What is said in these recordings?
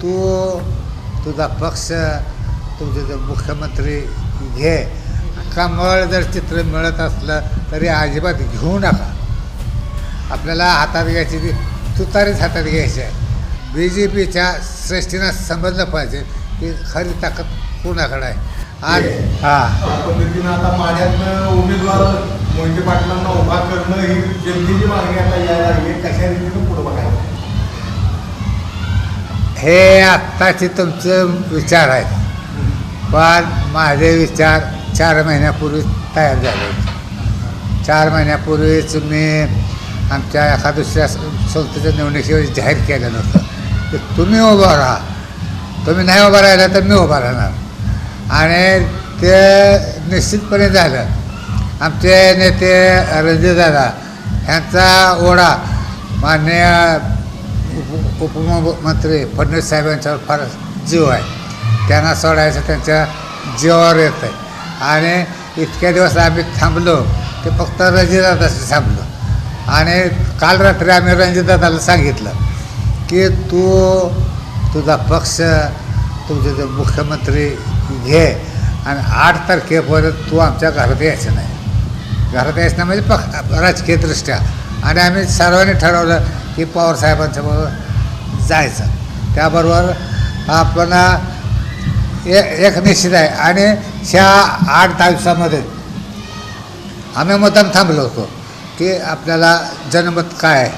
तू तुझा पक्ष तुझे जे मुख्यमंत्री घे. कमळ जर चित्र मिळत असलं तरी अजिबात घेऊ नका. आपल्याला हातात घ्यायची ती तुतारीच हातात घ्यायची आहे. BJPच्या श्रेष्ठीनं समजलं पाहिजे की खरी ताकद कोणाकडे आहे. आज पद्धतीनं आता माढ्यातनं उमेदवार मोहिते पाटलांना उभा करणं ही जनतेची मागणी आता यायला लागली. कशा रीतीनं पुढं बघायला हे आत्ताचे तुमचं विचार आहेत, पण माझे विचार 4 महिन्यापूर्वी तयार झाले. 4 महिन्यापूर्वीच मी आमच्या एका दुसऱ्या संस्थेच्या निवडणुकीवर जाहीर केलं नव्हतं की तुम्ही उभं राहा. तुम्ही नाही उभं राहिला तर मी उभा राहणार. आणि ते निश्चितपणे झालं. आमचे नेते रणजितदादा ह्यांचा ओढा माननीय उपमुख्यमंत्री फडणवीस साहेबांच्यावर फार जीव आहे. त्यांना सोडायचं त्यांच्या जीवावर येतं आहे. आणि इतक्या दिवस आम्ही थांबलो ते फक्त रणजितदादाशी थांबलो. आणि काल रात्री आम्ही रणजितदादाला सांगितलं की तुझा पक्ष तुझे जे मुख्यमंत्री घे आणि 8 तारखेपर्यंत तू आमच्या घरात यायचं नाही. घरात यायचं नाही म्हणजे राजकीयदृष्ट्या. आणि आम्ही सर्वांनी ठरवलं की पवारसाहेबांच्या बरोबर जायचं. त्याबरोबर आपण एक निश्चित आहे. आणि ह्या 8 दिवसामध्ये आम्ही मुद्दाम थांबलो होतो की आपल्याला जनमत काय आहे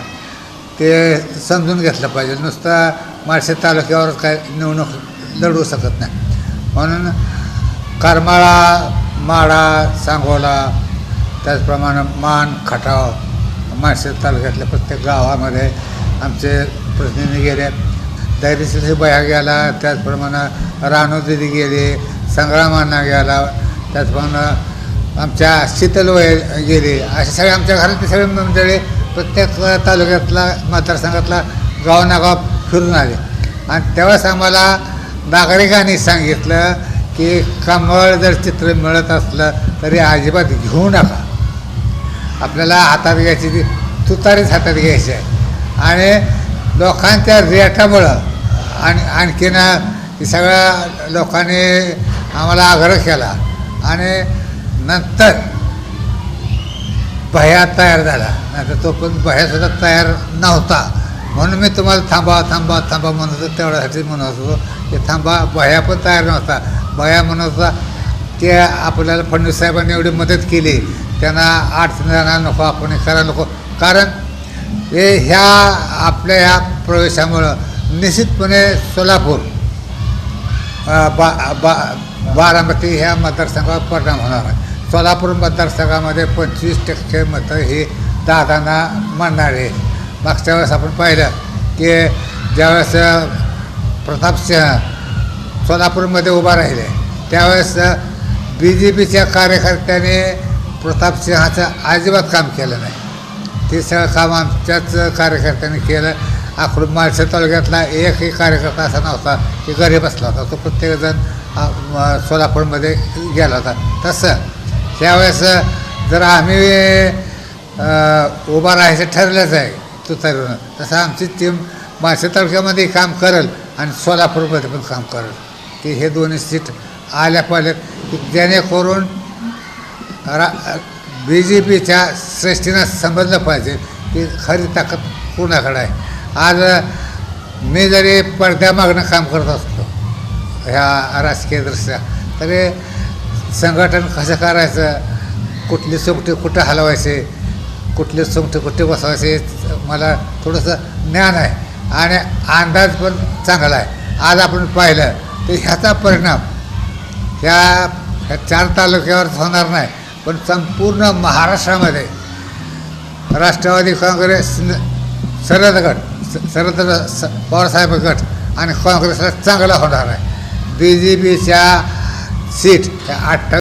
ते समजून घेतलं पाहिजे. नुसतं माळशेज तालुक्यावर काय निवडणूक लढवू शकत नाही. म्हणून करमाळा, माढा, सांगोला, त्याचप्रमाणे मान, खटाव, माळशेज तालुक्यातल्या प्रत्येक गावामध्ये आमचे प्रतिनिधी गेले. धैर्यशील बया गेला, त्याचप्रमाणे रानू दिदी गेली, संग्रामांना गेला, त्याचप्रमाणे आमच्या शीतलवय गेली. असे सगळे आमच्या घरातले सगळे मंडळी प्रत्येक तालुक्यातला मतदारसंघातला गावागाव फिरून आले. आणि तेव्हाच आम्हाला नागरिकांनी सांगितलं की कमळ जर चित्र मिळत असलं तरी अजिबात घेऊ नका. आपल्याला हातात घ्यायची ती तुतारीच हातात घ्यायची आहे. आणि लोकांच्या रेटामुळं आणखीन सगळ्या लोकांनी आम्हाला आग्रह केला. आणि नंतर भया तयार झाला. नाहीतर तो पण भयासुद्धा तयार नव्हता. म्हणून मी तुम्हाला थांबा थांबा थांबा म्हणत होतो. तेवढ्यासाठी म्हणत होतो की थांबा. भया पण तयार नव्हता. भया म्हणत होता की आपल्याला फडणवीस साहेबांनी एवढी मदत केली, त्यांना अडचण जाणार नको, आपण करायला नको. कारण ह्या आपल्या ह्या प्रवेशामुळं निश्चितपणे सोलापूर, बारामती ह्या मतदारसंघावर परिणाम होणार आहे. सोलापूर मतदारसंघामध्ये 25% मतं ही दादांना मानणारे. मागच्या वेळेस आपण पाहिलं की ज्यावेळेस प्रतापसिंह सोलापूरमध्ये उभा राहिले त्यावेळेस BJPच्या कार्यकर्त्याने प्रतापसिंहाचं अजिबात काम केलं नाही. ते सगळं काम आमच्याच कार्यकर्त्यांनी केलं. आखडून माळशेज तालुक्यातला एकही कार्यकर्ता असा नव्हता की घरी बसला होता. तो प्रत्येकजण सोलापूरमध्ये गेला होता. तसं त्यावेळेस जर आम्ही उभा राहायचं ठरलंच आहे तुतारीवरून, तसं आमची टीम माळशेज तालुक्यामध्ये काम करेल आणि सोलापूरमध्ये पण काम करेल की हे दोन्ही सीट आल्या पाहिजेत की जेणेकरून BJPच्या श्रेष्ठीनं समजलं पाहिजे की खरी ताकद कोणाकडे आहे. आज मी जरी पडद्यामागणं काम करत असतो ह्या राजकीयदृष्ट्या, तरी संघटन कसं करायचं, कुठली सोंगटी कुठं हलवायचे, कुठले सोंगटे कुठे बसवायचे मला थोडंसं ज्ञान आहे. आणि अंदाज पण चांगला आहे. आज आपण पाहिलं तर ह्याचा परिणाम ह्या 4 तालुक्यावर होणार नाही, पण संपूर्ण महाराष्ट्रामध्ये राष्ट्रवादी काँग्रेस, शरद पवारसाहेब गट आणि काँग्रेसला चांगला होणार आहे. BJPच्या सीट 28